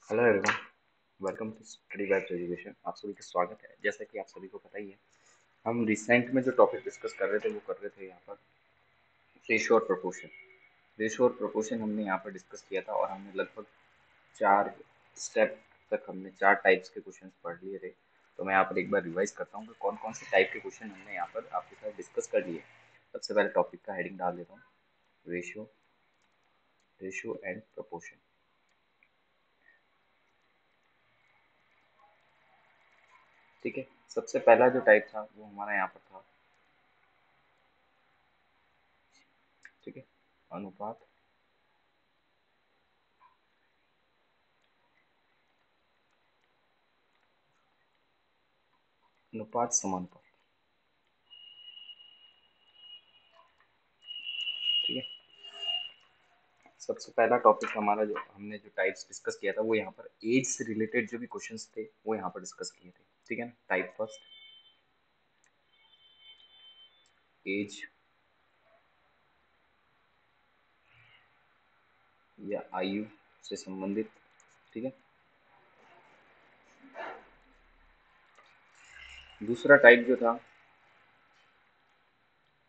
Hello everyone, welcome to study batch education. आप सभी का स्वागत है। जैसा कि आप सभी को पता ही है, हम रिसेंट में जो टॉपिक डिस्कस कर रहे थे वो कर रहे थे यहाँ पर रेशो और प्रोपोर्शन। रेशो और प्रोपोर्शन हमने यहाँ पर डिस्कस किया था और हमने लगभग 4 स्टेप तक हमने 4 टाइप्स के क्वेश्चन पढ़ लिए थे। तो मैं यहाँ पर एक बार रिवाइज करता हूँ कि कौन कौन से टाइप के क्वेश्चन हमने यहाँ पर आपके साथ डिस्कस कर लिए। सबसे पहले टॉपिक का हेडिंग डाल देता हूँ, रेशो रेशो एंड प्रोपोर्शन। ठीक है, सबसे पहला जो टाइप था वो हमारा यहाँ पर था, ठीक है, अनुपात अनुपात समानुपात। ठीक है, सबसे पहला टॉपिक हमारा जो हमने जो टाइप्स डिस्कस किया था वो यहाँ पर एज से रिलेटेड जो भी क्वेश्चंस थे वो यहाँ पर डिस्कस किए थे। ठीक है ना, टाइप फर्स्ट, एज या आयु से संबंधित। ठीक है, दूसरा टाइप जो था,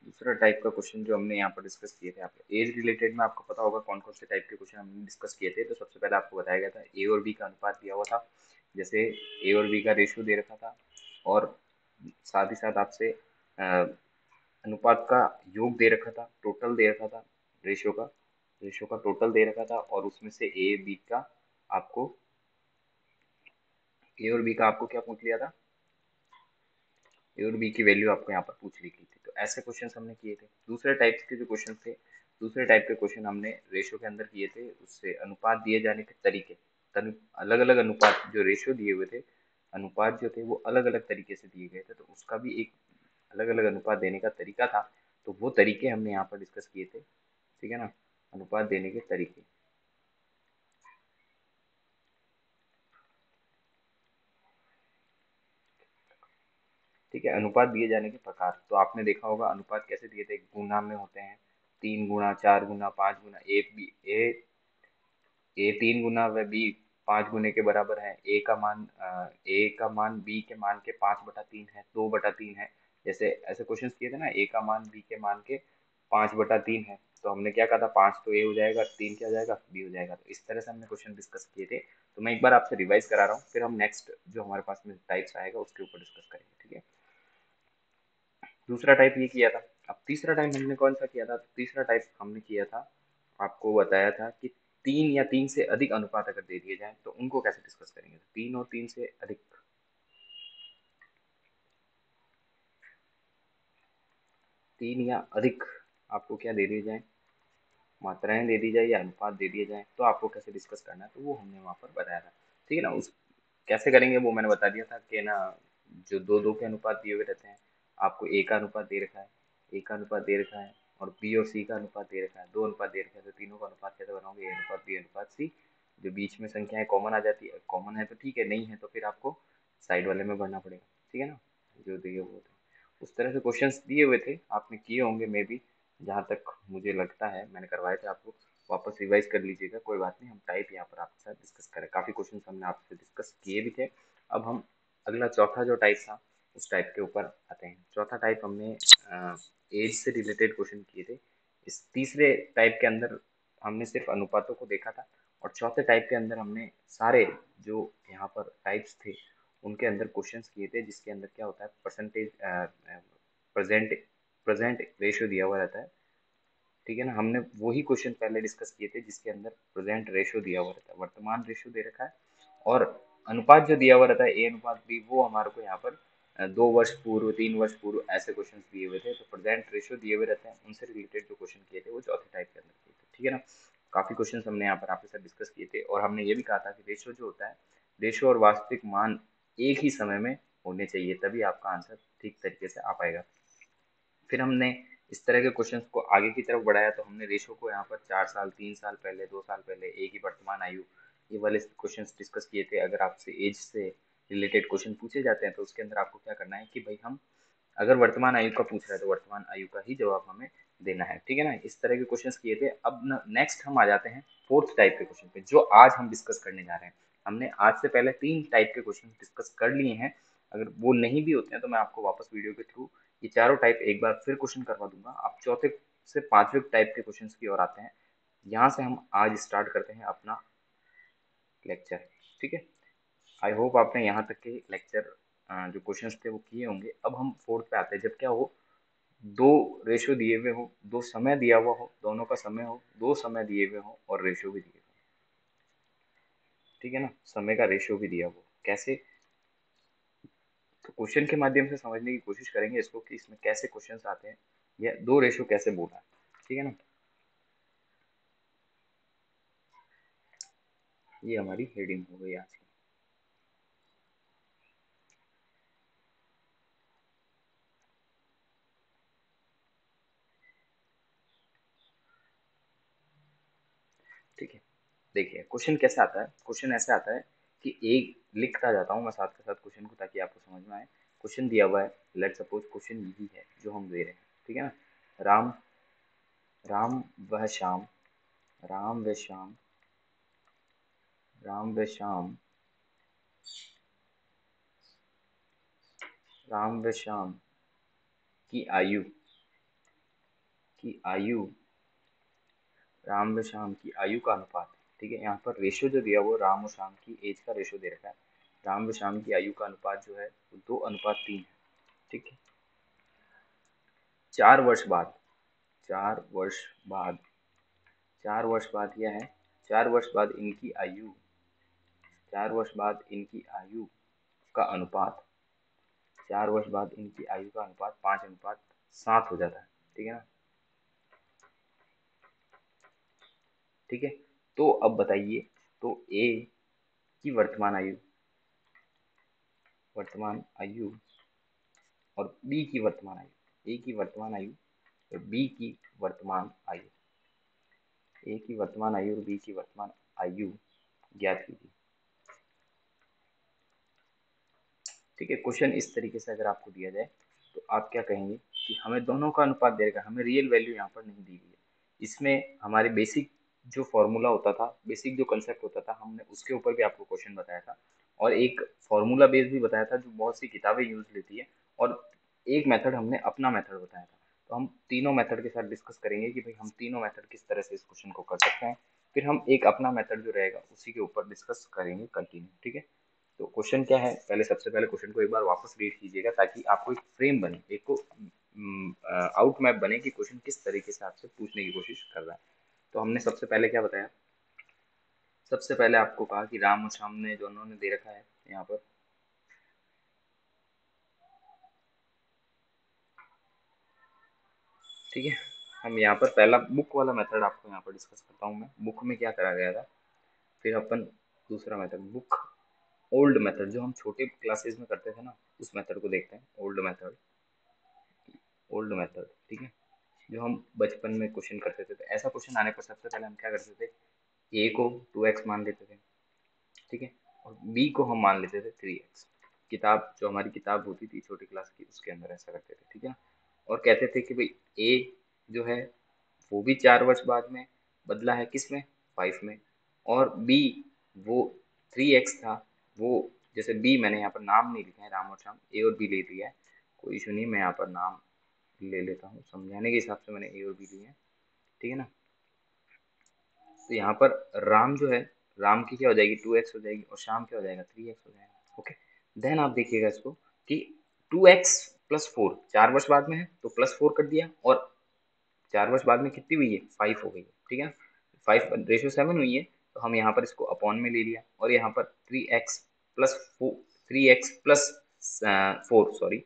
दूसरा टाइप का क्वेश्चन जो हमने यहाँ पर डिस्कस किए थे, आपके एज रिलेटेड में आपको पता होगा कौन कौन से टाइप के क्वेश्चन हमने डिस्कस किए थे। तो सबसे पहले आपको बताया गया था ए और बी का अनुपात दिया हुआ था, जैसे ए और बी का रेशियो दे रखा था, और साथ ही साथ आपसे अनुपात का योग दे रखा था, टोटल दे रखा था, रेशियो का रेशियो का टोटल दे रखा था, और उसमें से ए बी का आपको ए और बी का आपको क्या पूछ लिया था, ए और बी की वैल्यू आपको यहाँ पर पूछ ली थी। तो ऐसे क्वेश्चन हमने किए थे। दूसरे टाइप के जो क्वेश्चन थे, दूसरे टाइप के क्वेश्चन हमने रेशियो के अंदर किए थे, उससे अनुपात दिए जाने के तरीके, अलग अलग अनुपात जो रेशियो दिए हुए थे, अनुपात जो थे वो अलग अलग तरीके से दिए गए थे, तो उसका भी एक अलग अलग अनुपात देने का तरीका था। तो वो तरीके हमने यहाँ पर डिस्कस किए थे। ठीक है ना, अनुपात देने के तरीके। ठीक है, अनुपात दिए जाने के प्रकार तो आपने देखा होगा अनुपात कैसे दिए थे, गुना में होते हैं, 3 गुना, 4 गुना, 5 गुना। ए 3 गुना व बी 5 गुने के बराबर है। ए का मान बी के मान के 5/3 है, 2/3 है। जैसे ऐसे क्वेश्चन किए थे ना, ए का मान बी के मान के 5/3 है, तो हमने क्या कहा था, 5 तो ए हो जाएगा, 3 क्या हो जाएगा, बी हो जाएगा। तो इस तरह से हमने क्वेश्चन डिस्कस किए थे। तो मैं एक बार आपसे रिवाइज करा रहा हूँ, फिर हम नेक्स्ट जो हमारे पास में टाइप्स आएगा उसके ऊपर डिस्कस करेंगे। ठीक है, दूसरा टाइप ये किया था। अब तीसरा टाइप हमने कौन सा किया था, तो तीसरा टाइप हमने किया था, आपको बताया था कि 3 या 3 से अधिक अनुपात अगर दे दिए जाए तो उनको कैसे डिस्कस करेंगे। तो 3 और 3 से अधिक, 3 या अधिक आपको क्या दे दिए जाए, मात्राएं दे दी जाए या अनुपात दे दिए जाए, तो आपको कैसे डिस्कस करना है, तो वो हमने वहाँ पर बताया था। ठीक है ना, उस कैसे करेंगे वो मैंने बता दिया था कि ना, जो दो दो के अनुपात दिए हुए रहते हैं, आपको ए का अनुपात दे रखा है, ए का अनुपात दे रखा है, और बी और सी का अनुपात दे रखा है, दो अनुपात दे रखा है, तो तीनों का अनुपात कैसे बनाओगे, ए अनुपात बी अनुपात सी। जो बीच में संख्याएं कॉमन आ जाती है, कॉमन है तो ठीक है, नहीं है तो फिर आपको साइड वाले में भरना पड़ेगा। ठीक है ना, जो दिए हुए थे उस तरह से क्वेश्चंस दिए हुए थे, आपने किए होंगे मे बी, जहाँ तक मुझे लगता है मैंने करवाए थे आपको। वापस रिवाइज कर लीजिएगा, कोई बात नहीं। हम टाइप यहाँ पर आपके साथ डिस्कस करें, काफ़ी क्वेश्चन हमने आपसे डिस्कस किए भी थे। अब हम अगला चौथा जो टाइप था उस टाइप के ऊपर आते हैं। चौथा टाइप हमने एज से रिलेटेड क्वेश्चन किए थे। इस तीसरे टाइप के अंदर हमने सिर्फ अनुपातों को देखा था, और चौथे टाइप के अंदर हमने सारे जो यहाँ पर टाइप्स थे उनके अंदर क्वेश्चंस किए थे, जिसके अंदर क्या होता है, परसेंटेज, प्रेजेंट प्रेजेंट रेशियो दिया हुआ रहता है। ठीक है ना, हमने वही क्वेश्चन पहले डिस्कस किए थे जिसके अंदर प्रेजेंट रेशियो दिया हुआ रहता है, वर्तमान रेशियो दे रखा है, और अनुपात जो दिया हुआ रहता है ए अनुपात बी, वो हमारे को यहाँ पर 2 वर्ष पूर्व, 3 वर्ष पूर्व ऐसे क्वेश्चन दिए हुए थे। तो प्रेजेंट रेशियो दिए हुए रहते हैं, उनसे रिलेटेड जो क्वेश्चन किए थे वो चौथे टाइप के अंदर किए थे। ठीक है ना, काफी क्वेश्चन हमने यहाँ पर आपके साथ डिस्कस किए थे, और हमने ये भी कहा था कि रेशियो जो होता है, रेशियो और वास्तविक मान एक ही समय में होने चाहिए, तभी आपका आंसर ठीक तरीके से आ पाएगा। फिर हमने इस तरह के क्वेश्चंस को आगे की तरफ बढ़ाया, तो हमने रेशो को यहाँ पर 4 साल, 3 साल पहले, 2 साल पहले, एक ही वर्तमान आयु, ये वाले क्वेश्चंस डिस्कस किए थे। अगर आपसे एज से रिलेटेड क्वेश्चन पूछे जाते हैं तो उसके अंदर आपको क्या करना है कि भाई, हम अगर वर्तमान आयु का पूछ रहा है तो वर्तमान आयु का ही जवाब हमें देना है। ठीक है ना, इस तरह के क्वेश्चंस किए थे। अब नेक्स्ट हम आ जाते हैं फोर्थ टाइप के क्वेश्चन पे, जो आज हम डिस्कस करने जा रहे हैं। हमने आज से पहले 3 टाइप के क्वेश्चन डिस्कस कर लिए हैं। अगर वो नहीं भी होते हैं तो मैं आपको वापस वीडियो के थ्रू ये चारों टाइप एक बार फिर क्वेश्चन करवा दूंगा। आप चौथे से पांचवें टाइप के क्वेश्चन की ओर आते हैं। यहाँ से हम आज स्टार्ट करते हैं अपना लेक्चर। ठीक है, आई होप आपने यहाँ तक के लेक्चर जो क्वेश्चंस थे वो किए होंगे। अब हम फोर्थ पे आते हैं। जब क्या हो, दो रेशो दिए हुए हो, दो समय दिया हुआ हो, दोनों का समय हो, दो समय दिए हुए हो और रेशो भी दिए हो। ठीक है ना, समय का रेशो भी दिया हो, कैसे? तो क्वेश्चन के माध्यम से समझने की कोशिश करेंगे इसको कि इसमें कैसे क्वेश्चंस आते हैं या दो रेशो कैसे बोला है। ठीक है ना, ये हमारी हेडिंग हो गई आज की। ठीक है, देखिए क्वेश्चन कैसे आता है। क्वेश्चन ऐसे आता है कि एक लिखता जाता हूँ मैं साथ के साथ क्वेश्चन को, ताकि आपको समझ में आए। क्वेश्चन दिया हुआ है, लेट सपोज क्वेश्चन यही है जो हम दे रहे हैं। ठीक है ना, राम राम वह शाम, राम व शाम, राम व शाम, राम व शाम की आयु, की आयु, राम व शाम की आयु का अनुपात। ठीक है, यहाँ पर रेशो जो दिया वो राम और शाम की एज का रेशो दे रखा है। राम व शाम की आयु का अनुपात जो है वो 2:3 है। ठीक है, 4 वर्ष बाद, 4 वर्ष बाद, 4 वर्ष बाद क्या है, 4 वर्ष बाद इनकी आयु, 4 वर्ष बाद इनकी आयु का अनुपात, 4 वर्ष बाद इनकी आयु का अनुपात 5:7 हो जाता है। ठीक है ना, ठीक है। तो अब बताइए, तो ए की वर्तमान आयु, वर्तमान आयु और बी की वर्तमान आयु, ए की वर्तमान आयु और बी की वर्तमान आयु, ए की वर्तमान आयु और बी की वर्तमान आयु ज्ञात कीजिए। ठीक है, क्वेश्चन इस तरीके से अगर आपको दिया जाए तो आप क्या कहेंगे कि हमें दोनों का अनुपात देगा, हमें रियल वैल्यू यहाँ पर नहीं दी गई है। इसमें हमारे बेसिक जो फॉर्मूला होता था, बेसिक जो कंसेप्ट होता था, हमने उसके ऊपर भी आपको क्वेश्चन बताया था और एक फॉर्मूला बेस भी बताया था जो बहुत सी किताबें यूज लेती है, और एक मेथड हमने अपना मेथड बताया था। तो हम तीनों मेथड के साथ डिस्कस करेंगे कि भाई हम तीनों मेथड किस तरह से इस क्वेश्चन को कर सकते हैं। फिर हम एक अपना मेथड जो रहेगा उसी के ऊपर डिस्कस करेंगे कंटिन्यू। ठीक है, तो क्वेश्चन क्या है, पहले सबसे पहले क्वेश्चन को एक बार वापस रीड कीजिएगा ताकि आपको एक फ्रेम बने, एक को आउट मैप बने कि क्वेश्चन किस तरीके से आपसे पूछने की कोशिश कर रहा है। तो हमने सबसे पहले क्या बताया, सबसे पहले आपको कहा कि राम और श्याम ने दोनों ने दे रखा है यहाँ पर। ठीक है, हम यहाँ पर पहला बुक वाला मेथड आपको यहाँ पर डिस्कस करता हूँ मैं, बुक में क्या करा गया था। फिर अपन दूसरा मेथड, बुक ओल्ड मेथड जो हम छोटे क्लासेस में करते थे ना, उस मेथड को देखते हैं। ओल्ड मेथड, ओल्ड मेथड, ठीक है, जो हम बचपन में क्वेश्चन करते थे। तो ऐसा क्वेश्चन आने पर सबसे पहले हम क्या करते थे, ए को 2x मान लेते थे। ठीक है, और बी को हम मान लेते थे 3x। किताब जो हमारी किताब होती थी छोटी क्लास की, उसके अंदर ऐसा करते थे। ठीक है ना, और कहते थे कि भाई ए जो है वो भी 4 वर्ष बाद में बदला है, किसमें, 5 में, और बी वो 3x था वो, जैसे बी मैंने यहाँ पर नाम नहीं लिखा है राम और श्याम, ए और बी ले लिया है, कोई इशू नहीं, मैं यहाँ पर नाम ले लेता हूँ, समझाने के हिसाब से मैंने ए और बी लिए हैं। ठीक है ना, तो यहाँ पर राम जो है, राम की क्या हो जाएगी 2x हो जाएगी, और शाम क्या हो जाएगा 3x हो जाएगा। ओके, देन आप देखिएगा इसको कि 2x+4 4 वर्ष बाद में है तो +4 कर दिया, और 4 वर्ष बाद में कितनी हुई है, 5 हो गई है। ठीक है, 5:7 हुई है, तो हम यहाँ पर इसको अपॉन में ले लिया, और यहाँ पर 3x+4, 3x+4 सॉरी,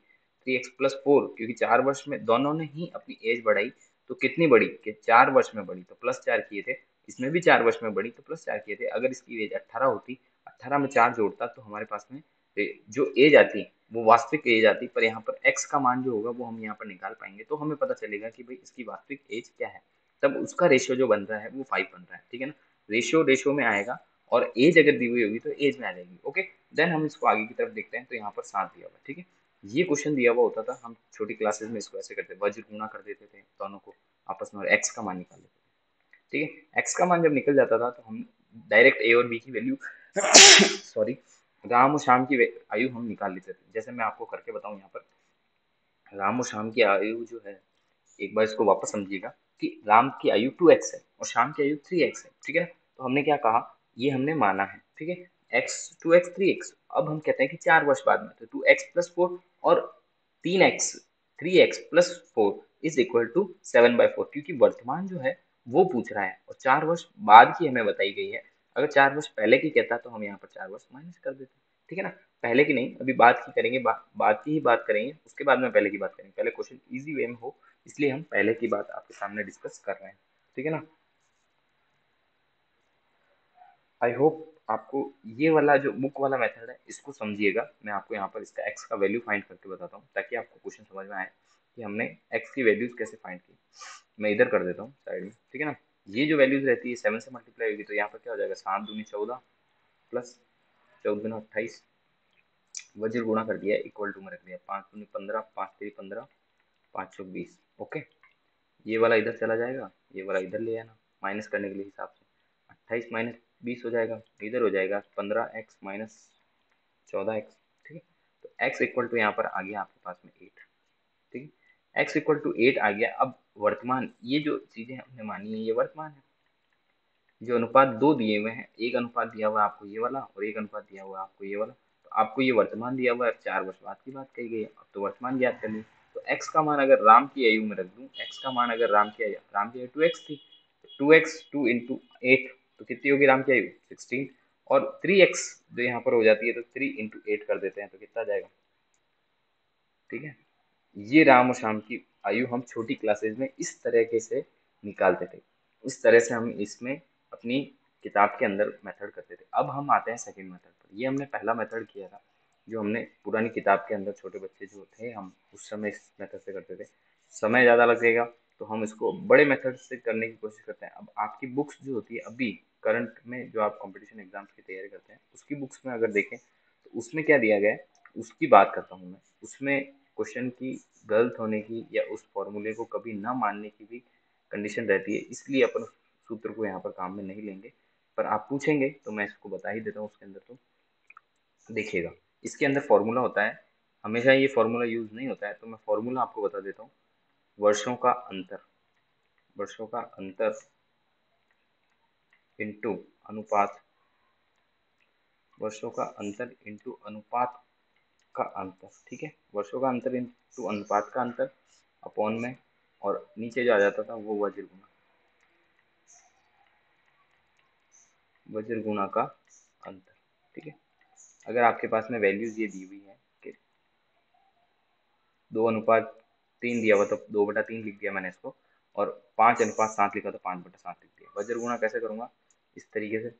3x+4, क्योंकि 4 वर्ष में दोनों ने ही अपनी एज बढ़ाई, तो कितनी बढ़ी कि 4 वर्ष में बढ़ी, तो +4 किए थे। इसमें भी 4 वर्ष में बढ़ी तो +4 किए थे। अगर इसकी एज 18 होती, 18 में 4 जोड़ता, तो हमारे पास में जो एज आती वो वास्तविक एज आती, पर यहाँ पर x का मान जो होगा वो हम यहाँ पर निकाल पाएंगे, तो हमें पता चलेगा कि भाई इसकी वास्तविक एज क्या है। तब उसका रेशियो जो बन रहा है वो 5 बन रहा है। ठीक है ना, रेशियो रेशियो में आएगा, और एज अगर दी हुई होगी तो एज में आ जाएगी। ओके, देन हम इसको आगे की तरफ देखते हैं। तो यहाँ पर 7 दिया हुआ है। ठीक है, ये क्वेश्चन दिया हुआ होता था, हम छोटी क्लासेस में इसको ऐसे करते, वज्र गुणा कर देते थे दोनों को आपस में, और x का मान निकाल लेते थे। ठीक है, x का मान जब निकल जाता था तो हम डायरेक्ट a और b की वैल्यू सॉरी, राम और श्याम की आयु हम निकाल लेते थे। जैसे मैं आपको करके बताऊं यहाँ पर, राम और श्याम की आयु जो है, एक बार इसको वापस समझिएगा कि राम की आयु 2x है और श्याम की आयु 3x है, ठीक है। तो हमने क्या कहा, ये हमने माना है, ठीक है, x 2x 3x। अब हम कहते हैं कि 4 वर्ष बाद में, तो 2x+4 और 3x 3x+4 is equal to 7/4, क्योंकि वर्तमान जो है वो पूछ रहा है और 4 वर्ष बाद की हमें बताई गई है। अगर 4 वर्ष पहले की कहता तो हम यहाँ पर 4 वर्ष माइनस कर देते, ठीक है ना। पहले की नहीं, अभी बाद की करेंगे, बाद की ही बात करेंगे, उसके बाद में पहले की बात करेंगे। पहले क्वेश्चन इजी वे में हो, इसलिए हम पहले की बात आपके सामने डिस्कस कर रहे हैं, ठीक है ना। आई होप आपको ये वाला जो बुक वाला मेथड है इसको समझिएगा। मैं आपको यहाँ पर इसका एक्स का वैल्यू फाइंड करके बताता हूँ, ताकि आपको क्वेश्चन समझ में आए कि हमने एक्स की वैल्यूज कैसे फाइंड की। मैं इधर कर देता हूँ साइड में, ठीक है ना। ये जो वैल्यूज रहती है 7 से मल्टीप्लाई होगी, तो यहाँ पर क्या हो जाएगा, 7×2 = 14 प्लस 14×2 = 28, वज्र गुणा कर दिया, इक्वल टू में रख दिया, 5×2 = 15, 5×3 = 15, 5×4 = 20। ओके, ये वाला इधर चला जाएगा, ये वाला इधर ले आना माइनस करने के लिए हिसाब से, 28 - 20 हो जाएगा, इधर हो जाएगा 15x - 14x, ठीक है। तो x इक्वल टू यहाँ पर आ गया आपके पास में 8, ठीक है, x इक्वल टू 8 आ गया। अब वर्तमान, ये जो चीजें हमने मानी है ये वर्तमान है। जो अनुपात दो दिए हुए हैं, एक अनुपात दिया हुआ है आपको ये वाला और एक अनुपात दिया हुआ है आपको ये वाला, तो आपको ये वर्तमान दिया हुआ है, 4 वर्ष बाद की बात कही गई है, अब तो वर्तमान ज्ञात करनी है। तो x का मान अगर राम की आयु में रख दूं, x का मान अगर राम की आयु 2x थी, 2x 2 × 8, तो कितनी होगी राम की आयु 16, और 3x जो यहाँ पर हो जाती है, तो 3 × 8 कर देते हैं, तो कितना जाएगा, ठीक है। ये राम और श्याम की आयु हम छोटी क्लासेज में इस तरीके से निकालते थे, इस तरह से हम इसमें अपनी किताब के अंदर मेथड करते थे। अब हम आते हैं सेकंड मेथड पर। ये हमने पहला मेथड किया था, जो हमने पुरानी किताब के अंदर, छोटे बच्चे जो थे हम उस समय इस मेथड से करते थे। समय ज़्यादा लगेगा तो हम इसको बड़े मेथड से करने की कोशिश करते हैं। अब आपकी बुक्स जो होती है अभी करंट में, जो आप कंपटीशन एग्जाम्स की तैयारी करते हैं उसकी बुक्स में अगर देखें, तो उसमें क्या दिया गया है उसकी बात करता हूँ मैं। उसमें क्वेश्चन की गलत होने की या उस फॉर्मूले को कभी ना मानने की भी कंडीशन रहती है, इसलिए अपन उस सूत्र को यहाँ पर काम में नहीं लेंगे। पर आप पूछेंगे तो मैं इसको बता ही देता हूँ उसके अंदर। तो देखिएगा, इसके अंदर फॉर्मूला होता है, हमेशा ये फॉर्मूला यूज नहीं होता है, तो मैं फॉर्मूला आपको बता देता हूँ। वर्षों का अंतर, वर्षों का अंतर इंटू अनुपात, वर्षों का अंतर इंटू अनुपात का अंतर, ठीक है। वर्षों का अंतर इंटू अनुपात का अंतर अपॉन में, और नीचे जो आ जाता था वो वज्र गुणा, वज्र गुणा का अंतर, ठीक है। अगर आपके पास में वैल्यूज ये दी हुई है कि 2:3 दिया हुआ, तो 2/3 लिख दिया मैंने इसको, और 5:7 लिखा तो 5/7 लिख दिया। वज्र गुणा कैसे करूंगा, इस तरीके से,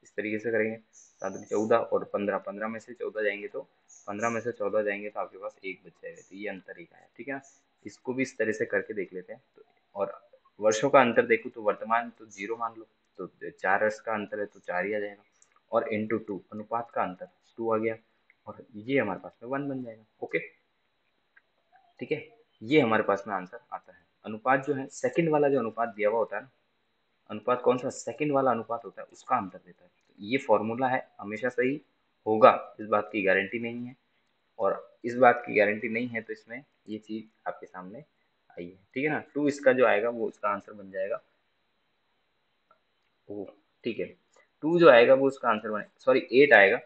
इस तरीके से करेंगे। 7×14 और 15, 15 में से 14 जाएंगे तो 15 में से 14 जाएंगे तो आपके पास एक बच जाएगा, तो ये अंतर ही का है, ठीक है ना। इसको भी इस तरह से करके देख लेते हैं। तो और वर्षों का अंतर देखो तो वर्तमान तो 0 मान लो, तो 4 वर्ष का अंतर है तो 4 ही आ जाएगा, और इंटू 2 अनुपात का अंतर 2 आ गया, और ये हमारे पास में 1 बन जाएगा। ओके, ठीक है, ये हमारे पास में आंसर आता है। अनुपात जो है, सेकंड वाला जो अनुपात दिया हुआ होता है ना, अनुपात कौन सा, सेकंड वाला अनुपात होता है, उसका अंतर देता है। तो ये फॉर्मूला है, हमेशा सही होगा इस बात की गारंटी नहीं है, और इस बात की गारंटी नहीं है तो इसमें ये चीज आपके सामने आई है, ठीक है ना। 2 इसका जो आएगा वो उसका आंसर बन जाएगा, वो, ठीक है। 2 जो आएगा वो उसका आंसर बने, सॉरी 8 आएगा,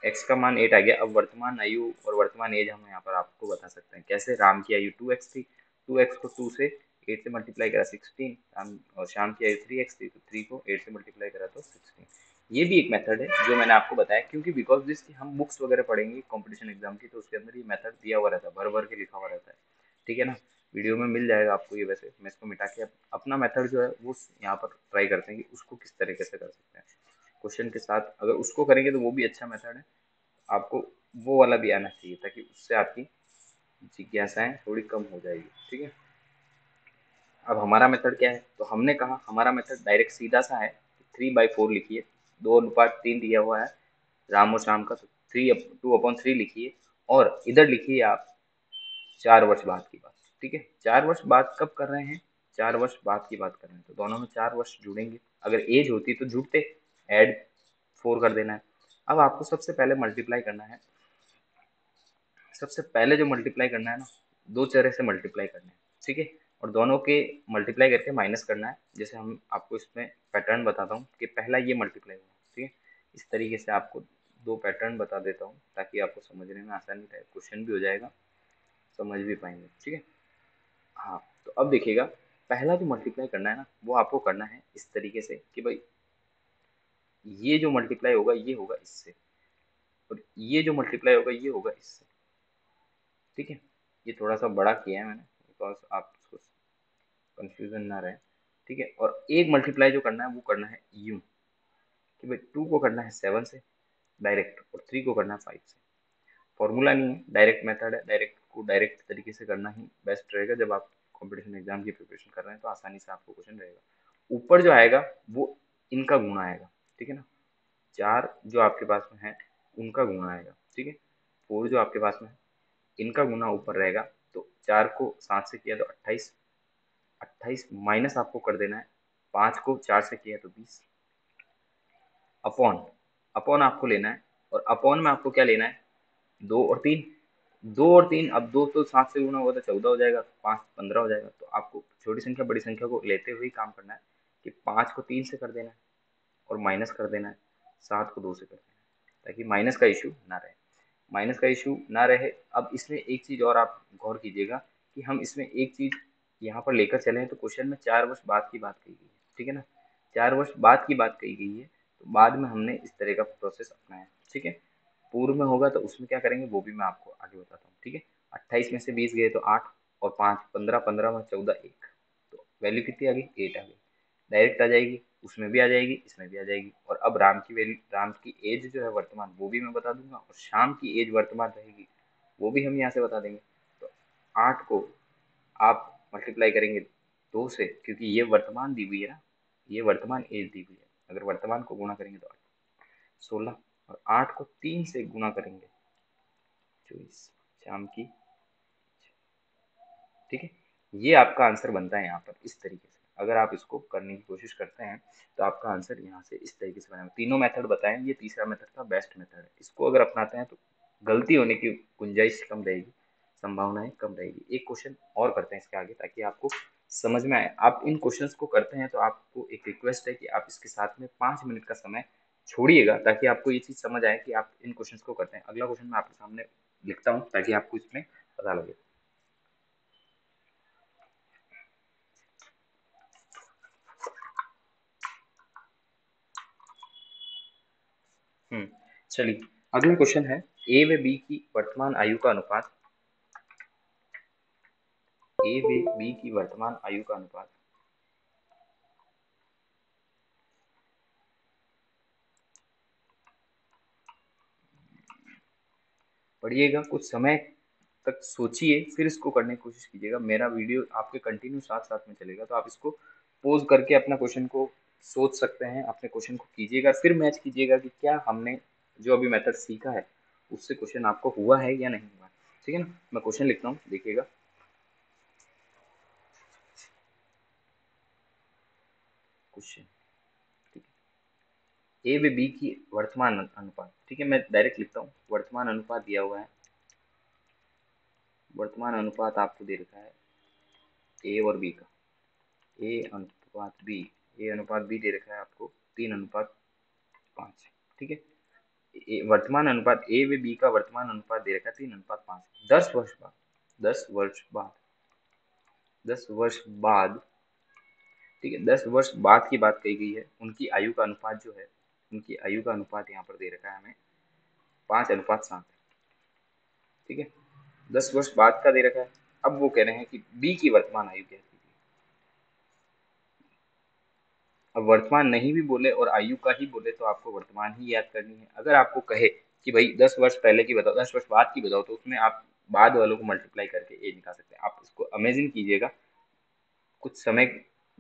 एक्स का मान 8 आ गया। अब वर्तमान आयु और वर्तमान एज हम यहाँ पर आपको बता सकते हैं कैसे। राम की आयु 2x थी, 2x को 2 से 8 से मल्टीप्लाई करा 16, और शाम की आयु 3x थी, तो 3 को 8 से मल्टीप्लाई करा तो 16। ये भी एक मेथड है जो मैंने आपको बताया, क्योंकि बिकॉज दिस की हम बुक्स वगैरह पढ़ेंगे कंपटीशन एग्जाम की, तो उसके अंदर ये मेथड दिया हुआ रहता है, भर भर के लिखा हुआ रहता है, ठीक है ना। वीडियो में मिल जाएगा आपको ये, वैसे मैं इसको मिटा के अपना मेथड जो है वो यहाँ पर ट्राई करते हैं कि उसको किस तरीके से कर सकते हैं क्वेश्चन के साथ। अगर उसको करेंगे तो वो भी अच्छा मेथड है, आपको वो वाला भी आना चाहिए, ताकि उससे आपकी जिज्ञासाएं थोड़ी कम हो जाएगी, ठीक है। अब हमारा मेथड क्या है, तो हमने कहा हमारा मेथड डायरेक्ट सीधा सा है, 3/4 लिखिए, 2:3 दिया हुआ है राम और श्याम का, तो 2/3 लिखिए, और इधर लिखिए आप 4 वर्ष बाद की बात, ठीक है। 4 वर्ष बाद कब कर रहे हैं, 4 वर्ष बाद की बात कर रहे हैं, तो दोनों में 4 वर्ष जुड़ेंगे। अगर एज होती तो जुड़ते, ऐड 4 कर देना है। अब आपको सबसे पहले मल्टीप्लाई करना है, सबसे पहले जो मल्टीप्लाई करना है ना, दो तरह से मल्टीप्लाई करना है, ठीक है, और दोनों के मल्टीप्लाई करके माइनस करना है। जैसे हम आपको इसमें पैटर्न बताता हूँ कि पहला ये मल्टीप्लाई होगा, ठीक है, इस तरीके से आपको दो पैटर्न बता देता हूँ ताकि आपको समझने में आसानी रहे, क्वेश्चन भी हो जाएगा, समझ भी पाएंगे, ठीक है। हाँ, तो अब देखिएगा, पहला जो मल्टीप्लाई करना है ना, वो आपको करना है इस तरीके से कि भाई ये जो मल्टीप्लाई होगा ये होगा इससे, और ये जो मल्टीप्लाई होगा ये होगा इससे, ठीक है। ये थोड़ा सा बड़ा किया है मैंने बिकॉज आप कंफ्यूजन ना रहे, ठीक है। और एक मल्टीप्लाई जो करना है वो करना है यूं कि भाई 2 को करना है 7 से डायरेक्ट, और 3 को करना है 5 से। फॉर्मूला नहीं है, डायरेक्ट मेथड है, डायरेक्ट को डायरेक्ट तरीके से करना ही बेस्ट रहेगा। जब आप कंपटीशन एग्जाम की प्रिपरेशन कर रहे हैं तो आसानी से आपको क्वेश्चन रहेगा। ऊपर जो आएगा वो इनका गुणा आएगा, ठीक है ना, 4 जो आपके पास में है उनका गुणा आएगा, ठीक है, 4 जो आपके पास में है इनका गुना ऊपर रहेगा। तो 4 को 7 से किया तो 28, 28 माइनस आपको कर देना है, 5 को 4 से किया तो 20, अपॉन, अपॉन आपको लेना है, और अपॉन में आपको क्या लेना है, 2 और 3, 2 और 3, अब 2 तो 7 से गुना होगा तो 14 हो जाएगा, 5 15 हो जाएगा। तो आपको छोटी संख्या बड़ी संख्या को लेते हुए ही काम करना है कि 5 को 3 से कर देना है और माइनस कर देना है, 7 को 2 से कर देना है, ताकि माइनस का इशू ना रहे, माइनस का इशू ना रहे। अब इसमें एक चीज़ और आप गौर कीजिएगा कि हम इसमें एक चीज़ यहाँ पर लेकर चले हैं, तो क्वेश्चन में 4 वर्ष बाद की बात कही गई है, ठीक है ना, 4 वर्ष बाद की बात कही गई है, तो बाद में हमने इस तरह का प्रोसेस अपनाया, ठीक है। पूर्व में होगा तो उसमें क्या करेंगे वो भी मैं आपको आगे बताता हूँ, ठीक है। 28 में से 20 गए तो 8, और 5 15, 15 में 14 1, तो वैल्यू कितनी आ गई, 8 आ गई, डायरेक्ट आ जाएगी, उसमें भी आ जाएगी, इसमें भी आ जाएगी। और अब राम की वैल्यू, राम की एज जो है वर्तमान, वो भी मैं बता दूंगा, और शाम की एज वर्तमान रहेगी वो भी हम यहाँ से बता देंगे। तो 8 को आप मल्टीप्लाई करेंगे 2 से, क्योंकि ये वर्तमान दी हुई है ना, ये वर्तमान एज दी हुई है, अगर वर्तमान को गुणा करेंगे तो 16, और 8 को 3 से गुणा करेंगे 24, शाम की, ठीक है। ये आपका आंसर बनता है यहाँ पर इस तरीके से। अगर आप इसको करने की कोशिश करते हैं तो आपका आंसर यहाँ से इस तरीके से बनेगा। तीनों मेथड बताएं, ये तीसरा मेथड था बेस्ट मेथड है, इसको अगर अपनाते हैं तो गलती होने की गुंजाइश कम रहेगी, संभावनाएं कम रहेगी। एक क्वेश्चन और करते हैं इसके आगे ताकि आपको समझ में आए। आप इन क्वेश्चंस को करते हैं तो आपको एक रिक्वेस्ट है कि आप इसके साथ में 5 मिनट का समय छोड़िएगा ताकि आपको ये चीज़ समझ आए कि आप इन क्वेश्चंस को करते हैं। अगला क्वेश्चन मैं आपके सामने लिखता हूँ ताकि आपको इसमें पता लगे। चलिए, अगला क्वेश्चन है, ए व बी की वर्तमान आयु का अनुपात, ए व बी की वर्तमान आयु का अनुपात पढ़िएगा, कुछ समय तक सोचिए, फिर इसको करने की कोशिश कीजिएगा। मेरा वीडियो आपके कंटिन्यू साथ साथ में चलेगा, तो आप इसको पॉज करके अपना क्वेश्चन को सोच सकते हैं, अपने क्वेश्चन को कीजिएगा, फिर मैच कीजिएगा कि क्या हमने जो अभी मेथड सीखा है उससे क्वेश्चन आपको हुआ है या नहीं हुआ, ठीक है ना। मैं क्वेश्चन लिखता हूँ, देखिएगा। क्वेश्चन, ए व बी की वर्तमान अनुपात, ठीक है, मैं डायरेक्ट लिखता हूँ, वर्तमान अनुपात दिया हुआ है, वर्तमान अनुपात आपको दे रखा है ए और बी का, ए अनुपात बी, ए अनुपात बी दे रखा है आपको 3:5, ठीक है। वर्तमान अनुपात ए व बी का वर्तमान अनुपात दे रखा है 3:5। 10 वर्ष बाद, 10 वर्ष बाद, 10 वर्ष बाद, ठीक है, 10 वर्ष बाद की बात कही गई है। उनकी आयु का अनुपात जो है, उनकी आयु का अनुपात यहाँ पर दे रखा है हमें 5:7, ठीक है, 10 वर्ष बाद का दे रखा है। अब वो कह रहे हैं कि बी की वर्तमान आयु क्या है। अब वर्तमान नहीं भी बोले और आयु का ही बोले तो आपको वर्तमान ही याद करनी है। अगर आपको कहे कि भाई 10 वर्ष पहले की बताओ, 10 वर्ष बाद की बताओ, तो उसमें आप बाद वालों को मल्टीप्लाई करके एज निकाल सकते हैं। आप इसको अमेजिंग कीजिएगा, कुछ समय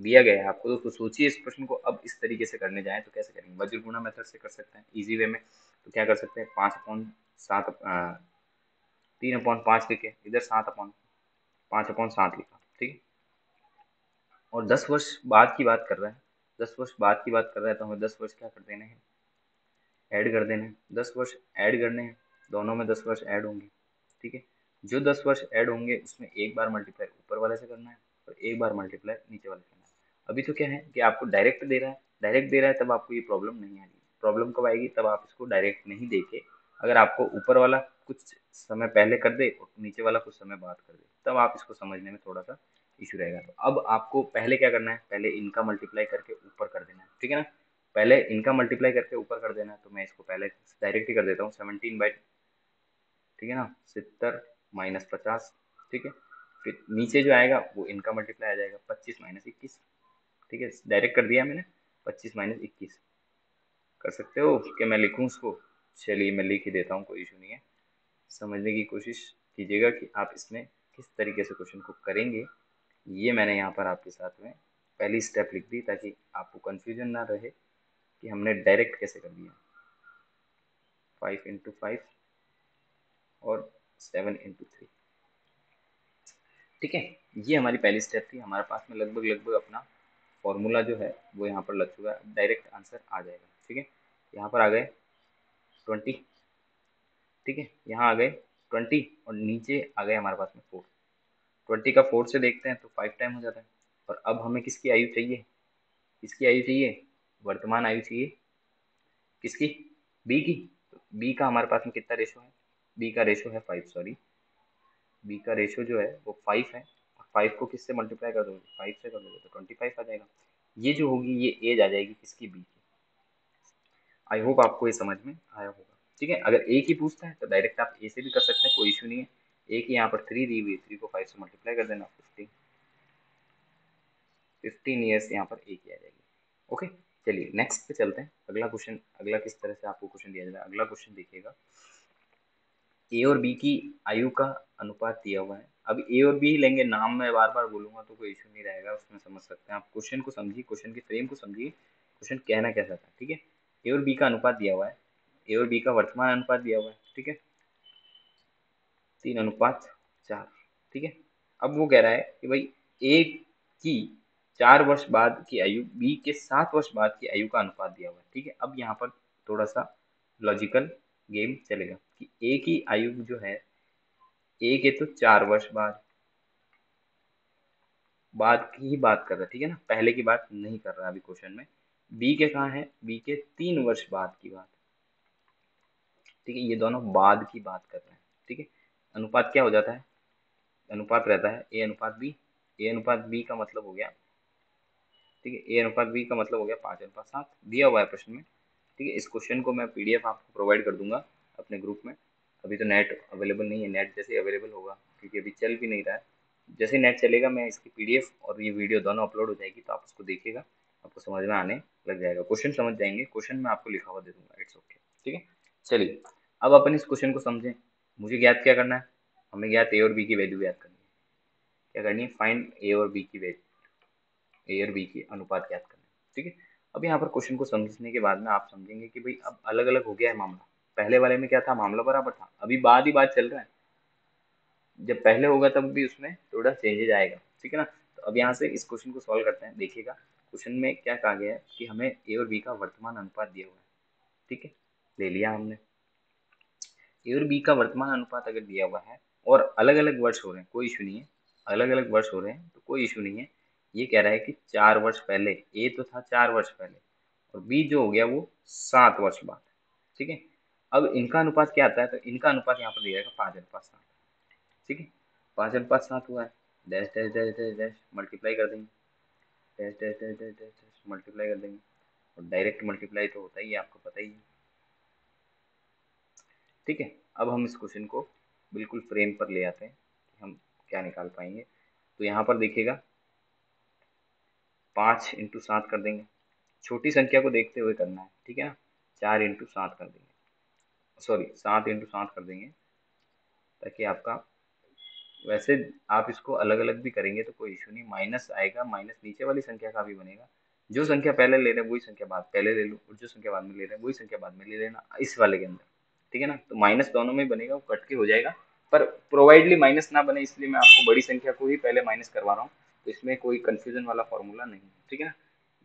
दिया गया है आपको, तो सोचिए इस प्रश्न को। अब इस तरीके से करने जाएं तो कैसे करेंगे, वज्र गुणा मेथड से कर सकते हैं इजी वे में। तो क्या कर सकते हैं, 5/7, 3/5 लिखे इधर, 5/7 लिखा, ठीक है। और 10 वर्ष बाद की बात कर रहे हैं, 10 वर्ष बाद की बात कर रहे हैं तो हमें 10 वर्ष क्या कर देने हैं, ऐड कर देने हैं, 10 वर्ष ऐड करने हैं, दोनों में 10 वर्ष ऐड होंगे, ठीक है। जो 10 वर्ष ऐड होंगे उसमें एक बार मल्टीप्लाई ऊपर वाले से करना है और एक बार मल्टीप्लाई नीचे वाले से करना है। अभी तो क्या है कि आपको डायरेक्ट दे रहा है, डायरेक्ट दे रहा है तब आपको ये प्रॉब्लम नहीं आएगी। प्रॉब्लम कब आएगी? तब आप इसको डायरेक्ट नहीं देके अगर आपको ऊपर वाला कुछ समय पहले कर दे और नीचे वाला कुछ समय बाद कर दे, तब आप इसको समझने में थोड़ा सा इशू रहेगा। तो अब आपको पहले क्या करना है, पहले इनका मल्टीप्लाई करके ऊपर कर देना है, ठीक है ना। पहले इनका मल्टीप्लाई करके ऊपर कर देना है, तो मैं इसको पहले डायरेक्ट ही कर देता हूँ, 17/, ठीक है ना, 70 माइनस 50, ठीक है। फिर नीचे जो आएगा वो इनका मल्टीप्लाई आ जाएगा, 25 माइनस 21, ठीक है। डायरेक्ट कर दिया मैंने, 25 माइनस 21 कर सकते हो कि मैं लिखूँ उसको? चलिए मैं लिख ही देता हूँ, कोई इशू नहीं है। समझने की कोशिश कीजिएगा कि आप इसमें किस तरीके से क्वेश्चन को करेंगे। ये मैंने यहाँ पर आपके साथ में पहली स्टेप लिख दी ताकि आपको कन्फ्यूजन ना रहे कि हमने डायरेक्ट कैसे कर दिया। 5 × 5 और 7 × 3, ठीक है। ये हमारी पहली स्टेप थी। हमारे पास में लगभग लगभग अपना फॉर्मूला जो है वो यहाँ पर लग चुका है, डायरेक्ट आंसर आ जाएगा, ठीक है। यहाँ पर आ गए 20, ठीक है, यहाँ आ गए 20 और नीचे आ गए हमारे पास में 4। 20 का 4 से देखते हैं तो 5 टाइम हो जाता है। और अब हमें किसकी आयु चाहिए? किसकी आयु चाहिए? वर्तमान आयु चाहिए। किसकी? बी की। तो बी का हमारे पास में कितना रेशो है? बी का रेशो है 5, सॉरी, बी का रेशो जो है वो 5 है। 5 को किससे मल्टीप्लाई कर दोगे? 5 से कर दोगे तो 25 आ जाएगा। ये जो होगी ये एज आ जाएगी किसकी? बी की। आई होप आपको ये समझ में आया होगा, ठीक है। अगर ए की पूछता है तो डायरेक्ट आप ए से भी कर सकते हैं, कोई इशू नहीं है। ए की यहाँ पर 3 दी हुई है, 3 को 5 से मल्टीप्लाई कर देना, 15 ईयर्स यहाँ पर ए की आ जाएगी। ओके, चलिए नेक्स्ट पे चलते हैं। अगला क्वेश्चन, अगला किस तरह से आपको क्वेश्चन दिया जाएगा। अगला क्वेश्चन देखिएगा, ए और बी की आयु का अनुपात दिया हुआ है। अब ए और बी ही लेंगे, नाम मैं बार बार बोलूंगा तो कोई इशू नहीं रहेगा, उसमें समझ सकते हैं आप। क्वेश्चन को समझिए, क्वेश्चन की फ्रेम को समझिए, क्वेश्चन कहना क्या चाहता है, ठीक है। ए और बी का अनुपात दिया हुआ है, ए और बी का वर्तमान अनुपात दिया हुआ है, ठीक है, 3:4, ठीक है। अब वो कह रहा है कि भाई ए की 4 वर्ष बाद की आयु बी के 7 वर्ष बाद की आयु का अनुपात दिया हुआ है, ठीक है। अब यहाँ पर थोड़ा सा लॉजिकल गेम चलेगा कि ए की आयु जो है, ए के तो 4 वर्ष बाद की ही बात कर रहा है, ठीक है ना, पहले की बात नहीं कर रहा अभी क्वेश्चन में। बी के कहाँ है? बी के 3 वर्ष बाद की बात, ठीक है। ये दोनों बाद की बात कर रहे हैं, ठीक है। अनुपात क्या हो जाता है? अनुपात रहता है ए अनुपात बी। ए अनुपात बी का मतलब हो गया, ठीक है, ए अनुपात बी का मतलब हो गया 5:7 दिया हुआ है प्रश्न में, ठीक है। इस क्वेश्चन को मैं पीडीएफ आपको प्रोवाइड कर दूंगा अपने ग्रुप में। अभी तो नेट अवेलेबल नहीं है, नेट जैसे अवेलेबल होगा, क्योंकि अभी चल भी नहीं रहा है, जैसे नेट चलेगा मैं इसकी पीडीएफ और ये वीडियो दोनों अपलोड हो जाएगी, तो आप उसको देखिएगा, आपको समझ में आने लग जाएगा, क्वेश्चन समझ जाएंगे। क्वेश्चन मैं आपको लिखा हुआ दे दूंगा, इट्स ओके, ठीक है। चलिए अब अपन इस क्वेश्चन को समझें। मुझे ज्ञात क्या करना है? हमें ज्ञात ए और बी की वैल्यू ज्ञात करनी है। क्या करनी है? फाइंड ए और बी की वैल्यू, ए और बी की अनुपात ज्ञात करना है, ठीक है। अब यहाँ पर क्वेश्चन को समझने के बाद में आप समझेंगे कि भाई अब अलग अलग हो गया है मामला। पहले वाले में क्या था? मामला बराबर था, अभी बाद ही बात चल रहा है। जब पहले होगा तब भी उसमें थोड़ा चेंजेज आएगा, ठीक है ना। तो अब यहाँ से इस क्वेश्चन को सॉल्व करते हैं। देखिएगा क्वेश्चन में क्या कहा गया है कि हमें ए और बी का वर्तमान अनुपात दिया हुआ है, ठीक है, ले लिया हमने। ए और बी का वर्तमान अनुपात अगर दिया हुआ है और अलग अलग वर्ष हो रहे हैं, कोई इशू नहीं है, अलग अलग वर्ष हो रहे हैं तो कोई इशू नहीं है। ये कह रहा है कि 4 वर्ष पहले, ए तो था 4 वर्ष पहले और बी जो हो गया वो 7 वर्ष बाद, ठीक है। अब इनका अनुपात क्या आता है? तो इनका अनुपात यहाँ पर दिया जाएगा 5:7, ठीक है। 5:7 हुआ है, dash dash dash dash dash multiply कर देंगे, dash dash dash dash dash dash multiply कर देंगे, और डायरेक्ट मल्टीप्लाई तो होता ही है, आपको पता ही है, ठीक है। अब हम इस क्वेश्चन को बिल्कुल फ्रेम पर ले आते हैं कि हम क्या निकाल पाएंगे। तो यहाँ पर देखिएगा 5 × 7 कर देंगे, छोटी संख्या को देखते हुए करना है, ठीक है ना। 4 × 7 कर देंगे, सॉरी 7 × 7 कर देंगे, ताकि आपका, वैसे आप इसको अलग अलग भी करेंगे तो कोई इशू नहीं, माइनस आएगा, माइनस नीचे वाली संख्या का भी बनेगा। जो संख्या पहले ले रहे हैं वही संख्या बाद पहले ले लो, और जो संख्या बाद में ले रहे हैं वही संख्या बाद में ले लेना इस वाले के अंदर, ठीक है ना। तो माइनस दोनों में बनेगा, वो कट के हो जाएगा, पर प्रोवाइडली माइनस ना बने इसलिए मैं आपको बड़ी संख्या को ही पहले माइनस करवा रहा हूँ। तो इसमें कोई कंफ्यूजन वाला फॉर्मूला नहीं है, ठीक है ना।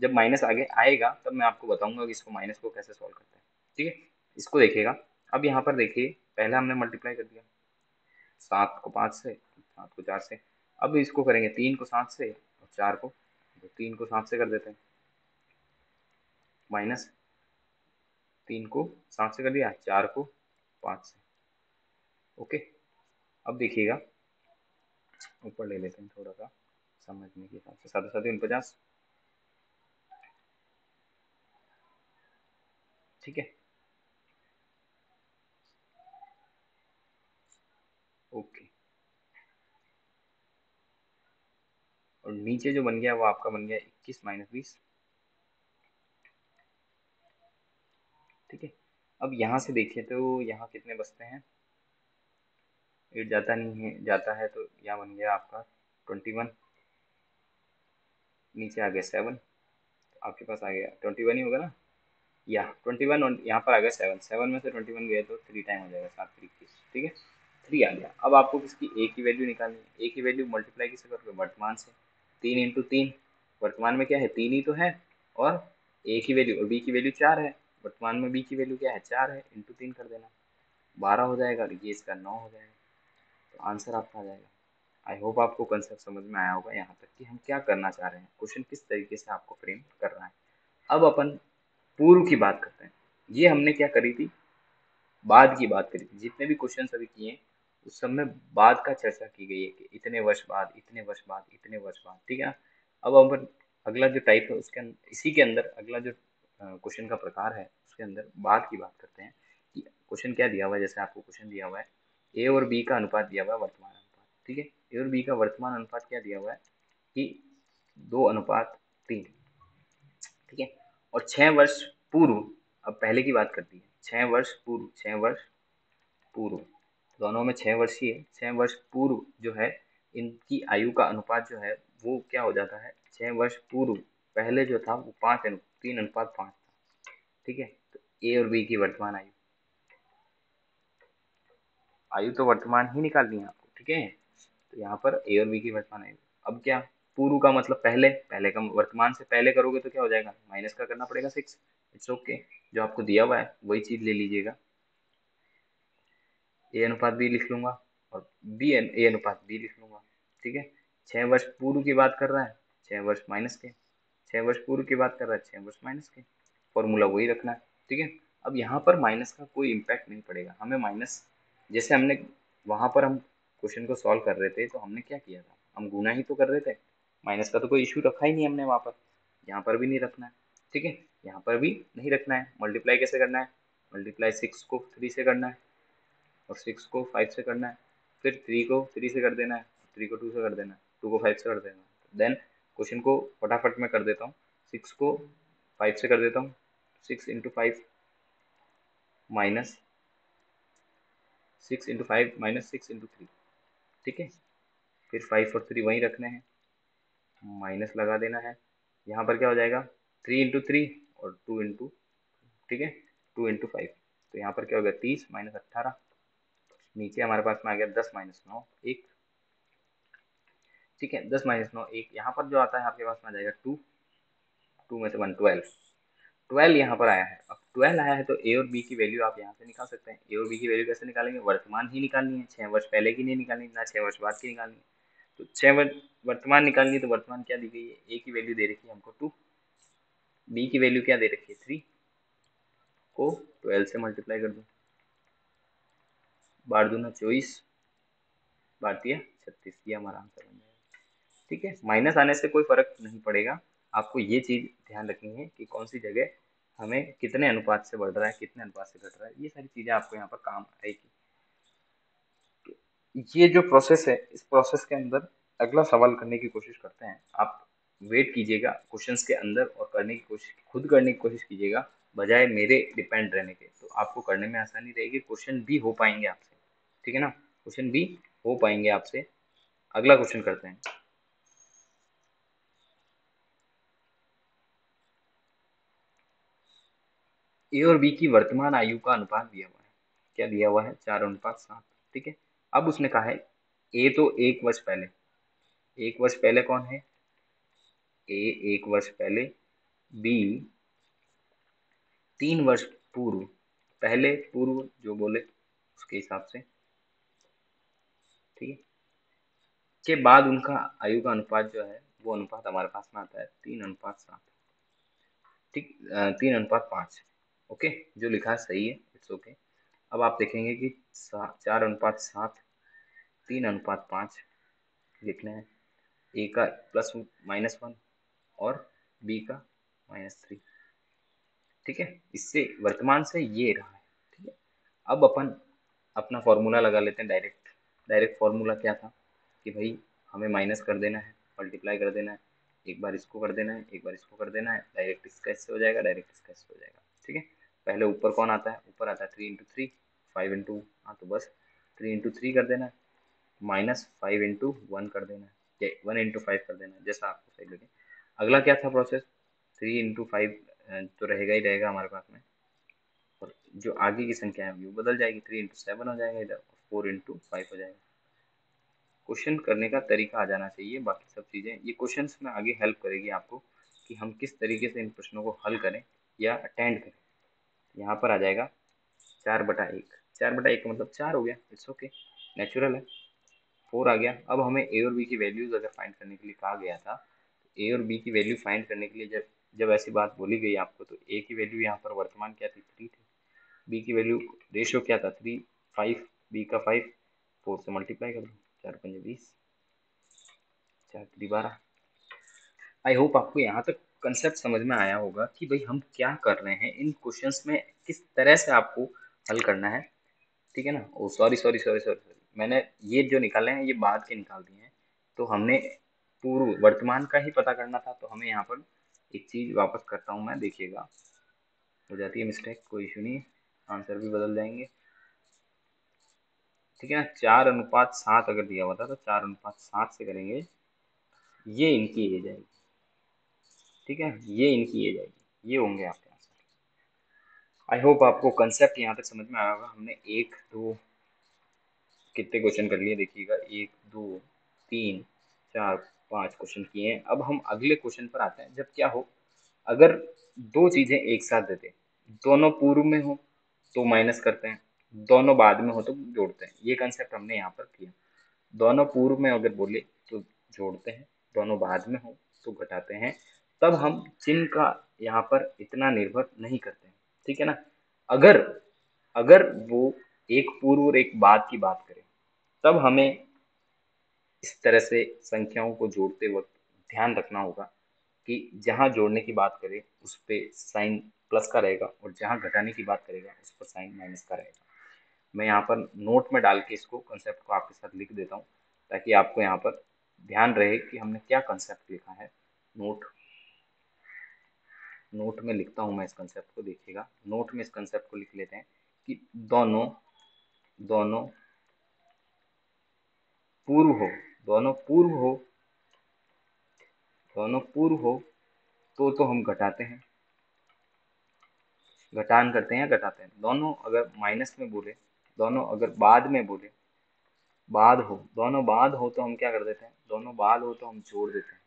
जब माइनस आगे आएगा तब मैं आपको बताऊंगा कि इसको माइनस को कैसे सॉल्व करते हैं, ठीक है। इसको देखिएगा। अब यहाँ पर देखिए, पहले हमने मल्टीप्लाई कर दिया 7 को 5 से, 7 को 4 से। अब इसको करेंगे 3 को 7 से और 4 को, तो 3 को 7 से कर देते हैं, माइनस 3 को 7 से कर दिया, 4 को 5 से। ओके, अब देखिएगा, ऊपर ले लेते हैं थोड़ा सा समझने के हिसाब से, 7 7 49। ठीक है, ओके। और नीचे जो बन गया वो आपका बन गया 21 माइनस 20। ठीक है, अब यहाँ से देखिए तो यहाँ कितने बचते हैं, 8 जाता नहीं है, जाता है तो यहाँ बन गया आपका 21, नीचे आ गया 7, आपके पास आ गया 21 ही होगा ना, या 21, और यहाँ पर आ गया 7, 7 में से 21 गया तो 3 टाइम हो जाएगा, 7 3 21। ठीक है, 3 आ गया। अब आपको किसकी ए की वैल्यू निकालनी है, ए की वैल्यू मल्टीप्लाई किससे करोगे, वर्तमान से। 3 इंटू 3, वर्तमान में क्या है 3 ही तो है, और ए की वैल्यू और बी की वैल्यू 4 है, वर्तमान में बी की वैल्यू क्या है 4 है, इंटू 3 कर देना, 12 हो जाएगा, और ये इसका 9 हो जाएगा, तो आंसर आपका आ जाएगा। आई होप आपको कंसेप्ट समझ में आया होगा यहाँ तक कि हम क्या करना चाह रहे हैं, क्वेश्चन किस तरीके से आपको फ्रेम करना है। अब अपन पूर्व की बात करते हैं। ये हमने क्या करी थी, बाद की बात करी थी, जितने भी क्वेश्चन अभी किए उस सब में बाद का चर्चा की गई है कि इतने वर्ष बाद, इतने वर्ष बाद, इतने वर्ष बाद। ठीक है, अब अपन अगला जो टाइप है उसके अंदर, इसी के अंदर अगला जो क्वेश्चन का प्रकार है उसके अंदर बाद की बात करते हैं कि क्वेश्चन क्या दिया हुआ है। जैसे आपको क्वेश्चन दिया हुआ है ए और बी का अनुपात दिया हुआ है, वर्तमान अनुपात। ठीक है, ए और बी का वर्तमान अनुपात क्या दिया हुआ है कि 2:3। ठीक है, और 6 वर्ष पूर्व, अब पहले की बात करती है, 6 वर्ष पूर्व, 6 वर्ष पूर्व, दोनों में 6 वर्ष ही है, 6 वर्ष पूर्व जो है इनकी आयु का अनुपात जो है वो क्या हो जाता है, 6 वर्ष पूर्व पहले जो था वो 3:5 था। ठीक है, तो ए और बी की वर्तमान आयु, आयु तो वर्तमान ही निकालनी है आपको। ठीक है, तो यहाँ पर ए और बी की वर्तमान आयु। अब क्या, पूर्व का मतलब पहले, पहले का वर्तमान से पहले करोगे तो क्या हो जाएगा, माइनस का करना पड़ेगा 6। इट्स ओके, जो आपको दिया हुआ है वही चीज ले लीजिएगा, ए अनुपात बी लिख लूंगा और ए अनुपात बी लिख लूंगा। ठीक है, 6 वर्ष पूर्व की बात कर रहा है, 6 वर्ष माइनस के, 6 वर्ष पूर्व की बात कर रहा है, 6 वर्ष माइनस के, फॉर्मूला वही रखना है। ठीक है, अब यहाँ पर माइनस का कोई इम्पैक्ट नहीं पड़ेगा हमें, माइनस जैसे हमने वहां पर हम क्वेश्चन को सॉल्व कर रहे थे तो हमने क्या किया था, हम गुना ही तो कर रहे थे, माइनस का तो कोई इश्यू रखा ही नहीं हमने वहां पर, यहाँ पर भी नहीं रखना है। ठीक है, यहाँ पर भी नहीं रखना है। मल्टीप्लाई कैसे करना है, मल्टीप्लाई 6 को 3 से करना है, और 6 को 5 से करना है, फिर 3 को 3 से कर देना है, 3 को 2 से कर देना है, 2 को 5 से कर देना है। देन क्वेश्चन को फटाफट में कर देता हूँ, 6 को 5 से कर देता हूँ, 6 into 5 minus 6 into 5 minus 6 into 3। ठीक है, फिर 5 और 3 वहीं रखने हैं, माइनस लगा देना है, यहाँ पर क्या हो जाएगा 3 इंटू 3 और 2 इंटू, ठीक है 2 इंटू 5, तो यहाँ पर क्या हो गया 30 माइनस 18, नीचे हमारे पास में आ गया 10 माइनस 9 1। ठीक है, 10 माइनस 9 1, यहाँ पर जो आता है आपके पास में आ जाएगा 2, 2 में से 1 12, 12 यहाँ पर आया है। अब 12 आया है तो ए और बी की वैल्यू आप यहाँ से निकाल सकते हैं। ए और बी की वैल्यू कैसे निकालेंगे, वर्तमान ही निकालनी है, 6 वर्ष पहले की नहीं निकालनी, ना 6 वर्ष बाद की निकालनी है। तो 6 वर्ष वर्तमान निकालनी है, तो वर्तमान क्या दी गई है, ए की वैल्यू दे रखी है हमको 2, बी की वैल्यू क्या दे रखी है 3, को 12 से मल्टीप्लाई कर दो, 12 दूना 24, 12 36, ये हमारा आंसर बन जाएगा। ठीक है, माइनस आने से कोई फर्क नहीं पड़ेगा, आपको ये चीज ध्यान रखनी है कि कौन सी जगह हमें कितने अनुपात से बढ़ रहा है, कितने अनुपात से घट रहा है, ये सारी चीजें आपको यहाँ पर काम आएगी। ये जो प्रोसेस है, इस प्रोसेस के अंदर अगला सवाल करने की कोशिश करते हैं। आप वेट कीजिएगा क्वेश्चंस के अंदर और करने की कोशिश, खुद करने की कोशिश कीजिएगा बजाय मेरे डिपेंड रहने के, तो आपको करने में आसानी रहेगी, क्वेश्चन भी हो पाएंगे आपसे। ठीक है ना, क्वेश्चन भी हो पाएंगे आपसे। अगला क्वेश्चन करते हैं। ए और बी की वर्तमान आयु का अनुपात दिया हुआ है, क्या दिया हुआ है 4:7। ठीक है, अब उसने कहा है ए तो 1 वर्ष पहले, 1 वर्ष पहले कौन है, ए 1 वर्ष पहले, बी 3 वर्ष पूर्व, पहले पूर्व जो बोले उसके हिसाब से, ठीक है। के बाद उनका आयु का अनुपात जो है वो अनुपात हमारे पास में आता है 3:7, ठीक, 3:5। ओके, जो लिखा है सही है, इट्स ओके। अब आप देखेंगे कि 4:7, 3:5 लिखना है, ए का +-1 और बी का -3, ठीक है। इससे वर्तमान से ये रहा है, ठीक है। अब अपन अपना फॉर्मूला लगा लेते हैं डायरेक्ट। डायरेक्ट फॉर्मूला क्या था कि भाई हमें माइनस कर देना है, मल्टीप्लाई कर देना है, एक बार इसको कर देना है, एक बार इसको कर देना है, डायरेक्ट इसका इससे हो जाएगा, डायरेक्ट इसका इससे हो जाएगा, ठीक है। पहले ऊपर कौन आता है, ऊपर आता है 3 × 3, 5 इंटू, हाँ तो बस 3 × 3 कर देना है, -5 × 1 कर देना है, या 1 × 5 कर देना है, जैसा आपको सही लगे। अगला क्या था प्रोसेस, 3 × 5 तो रहेगा ही रहेगा हमारे पास में, और जो आगे की संख्या है वो बदल जाएगी, 3 × 7 हो जाएगा इधर, 4 × 5 हो जाएगा। क्वेश्चन करने का तरीका आ जाना चाहिए, बाकी सब चीज़ें ये क्वेश्चंस में आगे हेल्प करेगी आपको कि हम किस तरीके से इन प्रश्नों को हल करें या अटेंड करें। यहाँ पर आ जाएगा 4/1, 4/1 का मतलब 4 हो गया, इट्स ओके, नेचुरल है। 4 आ गया। अब हमें ए और बी की वैल्यूज अगर फाइंड करने के लिए कहा गया था, तो ए और बी की वैल्यू फाइंड करने के लिए जब जब ऐसी बात बोली गई आपको, तो ए की वैल्यू यहाँ पर वर्तमान क्या थी, 3 थी, बी की वैल्यू रेशियो क्या था, 3, 5, बी का 5, 4 से मल्टीप्लाई कर दो, 4×5 = 20, 4×3 = 12। आई होप आपको यहाँ तक कंसेप्ट समझ में आया होगा कि भाई हम क्या कर रहे हैं इन क्वेश्चंस में, किस तरह से आपको हल करना है, ठीक है ना। Oh sorry sorry sorry sorry sorry, मैंने ये जो निकाले हैं ये बाद के निकाल दिए हैं, तो हमने पूर्व वर्तमान का ही पता करना था, तो हमें यहाँ पर एक चीज वापस करता हूँ मैं, देखिएगा हो जाती है मिस्टेक, कोई इशू नहीं है, आंसर भी बदल जाएंगे, ठीक है ना। 4:7 अगर दिया हुआ था तो 4:7 से करेंगे, ये इनकी एज आएगी, ठीक है, ये इनकी एज आएगी, ये होंगे आपके आंसर। आई होप आपको कंसेप्ट यहाँ तक समझ में आया होगा। हमने 1, 2 कितने क्वेश्चन कर लिए देखिएगा, 1, 2, 3, 4, 5 क्वेश्चन किए हैं। अब हम अगले क्वेश्चन पर आते हैं, जब क्या हो, अगर दो चीजें एक साथ देते, दोनों पूर्व में हो तो माइनस करते हैं, दोनों बाद में हो तो जोड़ते हैं, ये कंसेप्ट हमने यहाँ पर किया। दोनों पूर्व में अगर बोले तो जोड़ते हैं, दोनों बाद में हो तो घटाते हैं, तब हम चिन्ह का यहाँ पर इतना निर्भर नहीं करते हैं, ठीक है ना। अगर अगर वो एक पूर्व और एक बाद की बात करें, तब हमें इस तरह से संख्याओं को जोड़ते वक्त ध्यान रखना होगा कि जहां जोड़ने की बात करें उस पे साइन प्लस का रहेगा, और जहां घटाने की बात करेगा उस पर साइन माइनस का रहेगा। मैं यहाँ पर नोट में डाल के इसको कंसेप्ट को आपके साथ लिख देता हूँ, ताकि आपको यहाँ पर ध्यान रहे कि हमने क्या कंसेप्ट लिखा है। नोट नोट में लिखता हूँ मैं इस कंसेप्ट को, देखिएगा, नोट में इस कंसेप्ट को लिख लेते हैं कि दोनों दोनों पूर्व हो, दोनों पूर्व हो, दोनों पूर्व हो तो हम घटाते हैं, घटान करते हैं या घटाते हैं। दोनों अगर माइनस में बोले, दोनों अगर बाद में बोले, बाद हो, दोनों बाद हो तो हम क्या कर देते हैं, दोनों बाद हो तो हम जोड़ देते हैं,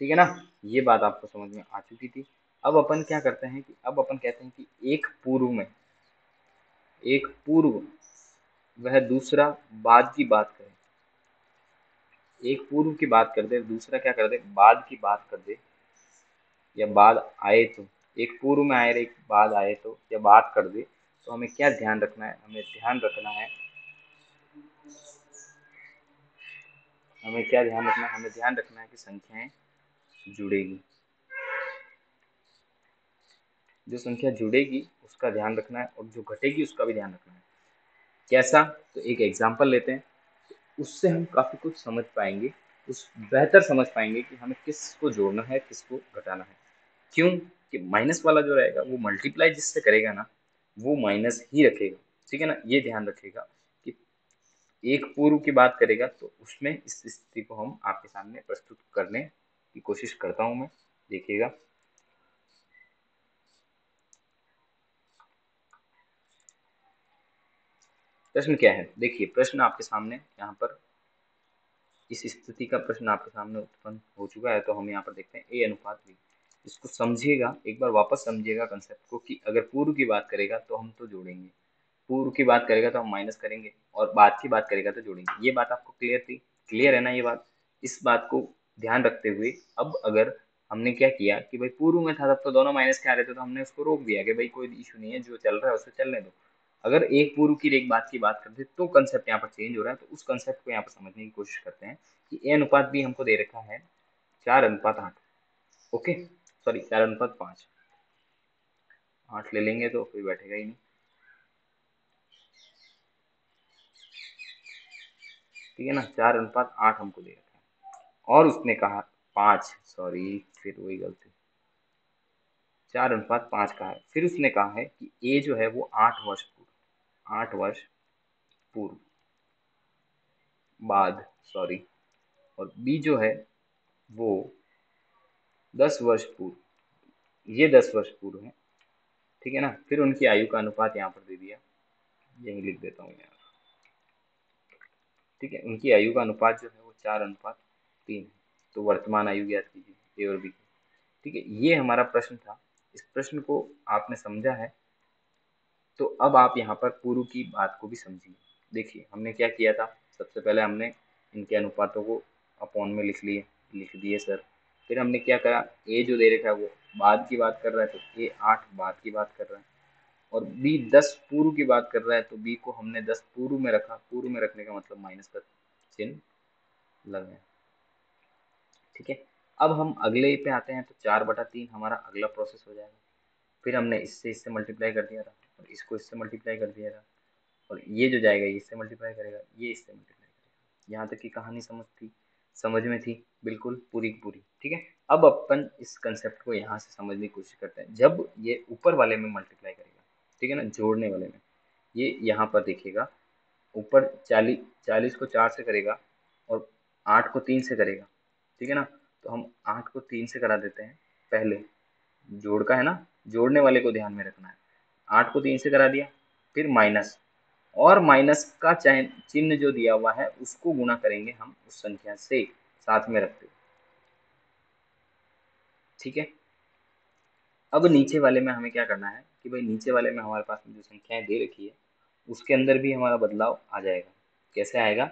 ठीक है ना। ये बात आपको समझ में आ चुकी थी। अब अपन क्या करते हैं कि अब अपन कहते हैं कि एक पूर्व में, एक पूर्व वह दूसरा बाद की बात करे, एक पूर्व की बात कर दे, दूसरा क्या कर दे, बाद की बात कर दे, या बाद आए तो, एक पूर्व में आए एक बाद आए तो, या बात कर दे, तो हमें क्या ध्यान रखना है, हमें ध्यान रखना है, हमें क्या ध्यान रखना है, हमें ध्यान रखना है कि संख्याएं जुड़ेगी, जो संख्या जुड़ेगी उसका ध्यान रखना है, और जो घटेगी उसका भी ध्यान रखना है। कैसा, तो एक एग्जाम्पल लेते हैं, उससे हम काफी कुछ समझ पाएंगे, उस बेहतर समझ पाएंगे कि हमें किसको जोड़ना है, किसको घटाना है। क्यों कि माइनस वाला जो रहेगा वो मल्टीप्लाई जिससे करेगा ना, वो माइनस ही रखेगा, ठीक है ना। ये ध्यान रखेगा कि एक पूर्व की बात करेगा तो उसमें इस स्थिति को हम आपके सामने प्रस्तुत करने की कोशिश करता हूं मैं, देखिएगा। प्रश्न क्या है, देखिए प्रश्न आपके सामने यहाँ पर, इस स्थिति का प्रश्न आपके सामने उत्पन्न हो चुका है, तो हम यहाँ पर देखते हैं a अनुपात b। इसको समझिएगा, एक बार वापस समझिएगा कंसेप्ट को, कि अगर पूर्व की बात करेगा तो हम तो जोड़ेंगे, पूर्व की बात करेगा तो हम माइनस करेंगे, और बाद की बात करेगा तो जोड़ेंगे। ये बात आपको क्लियर थी? क्लियर है ना ये बात? इस बात को ध्यान रखते हुए अब अगर हमने क्या किया कि भाई पूर्व में था तब तो दोनों माइनस के आ रहे थे, तो हमने उसको रोक दिया कि भाई कोई इशू नहीं है, जो चल रहा है उसे चलने दो। अगर एक पूर्व की एक बात की बात करते तो कंसेप्ट यहाँ पर चेंज हो रहा है, तो उस कंसेप्ट को यहाँ पर समझने की कोशिश करते हैं कि ए अनुपात बी हमको दे रखा है 4:8। Okay, sorry 4:5। 8 ले लेंगे तो कोई बैठेगा ही नहीं, ठीक है ना। 4:8 हमको दे रखा है, और उसने कहा 5, सॉरी फिर वही गलती, 4:5 कहा है। फिर उसने कहा है कि ए जो है वो 8 वर्ष पूर्व, 8 वर्ष पूर्व बाद, सॉरी, और बी जो है वो 10 वर्ष पूर्व, ये 10 वर्ष पूर्व है, ठीक है ना। फिर उनकी आयु का अनुपात यहाँ पर दे दिया, यही लिख देता हूँ यहाँ, ठीक है। उनकी आयु का अनुपात जो है वो 4:3 है। तो वर्तमान आयु ज्ञात कीजिए ए और बी की, ठीक है। ये हमारा प्रश्न था, इस प्रश्न को आपने समझा है, तो अब आप यहाँ पर पूर्व की बात को भी समझिए। देखिए हमने क्या किया था, सबसे पहले हमने इनके अनुपातों को अपॉन में लिख दिए सर। फिर हमने क्या करा, ए जो दे रखा है वो बाद की बात कर रहा है, तो ए 8 बाद की बात कर रहा है, और बी 10 पूर्व की बात कर रहा है, तो बी को हमने 10 पूर्व में रखा। पूर्व में रखने का मतलब माइनस का चिन्ह लगाया, ठीक है। अब हम अगले पे आते हैं, तो 4/3 हमारा अगला प्रोसेस हो जाएगा। फिर हमने इससे मल्टीप्लाई कर दिया था, और इसको इससे मल्टीप्लाई कर दिया था, और ये जो जाएगा ये इससे मल्टीप्लाई करेगा, ये इससे मल्टीप्लाई करेगा। यहाँ तक की कहानी समझ में थी बिल्कुल पूरी की पूरी, ठीक है। अब अपन इस कंसेप्ट को यहाँ से समझने की कोशिश करते हैं। जब ये ऊपर वाले में मल्टीप्लाई करेगा, ठीक है ना, जोड़ने वाले में, ये यहाँ पर देखिएगा, ऊपर 40 को 4 से करेगा, और 8 को 3 से करेगा, ठीक है ना। तो हम 8 को 3 से करा देते हैं, पहले जोड़ का है ना, जोड़ने वाले को ध्यान में रखना है। 8 को 3 से करा दिया, फिर माइनस, और माइनस का चिन्ह जो दिया हुआ है उसको गुणा करेंगे हम उस संख्या से साथ में रखते हुए, ठीक है। अब नीचे वाले में हमें क्या करना है कि भाई नीचे वाले में हमारे पास में जो संख्याएं दे रखी है उसके अंदर भी हमारा बदलाव आ जाएगा। कैसे आएगा,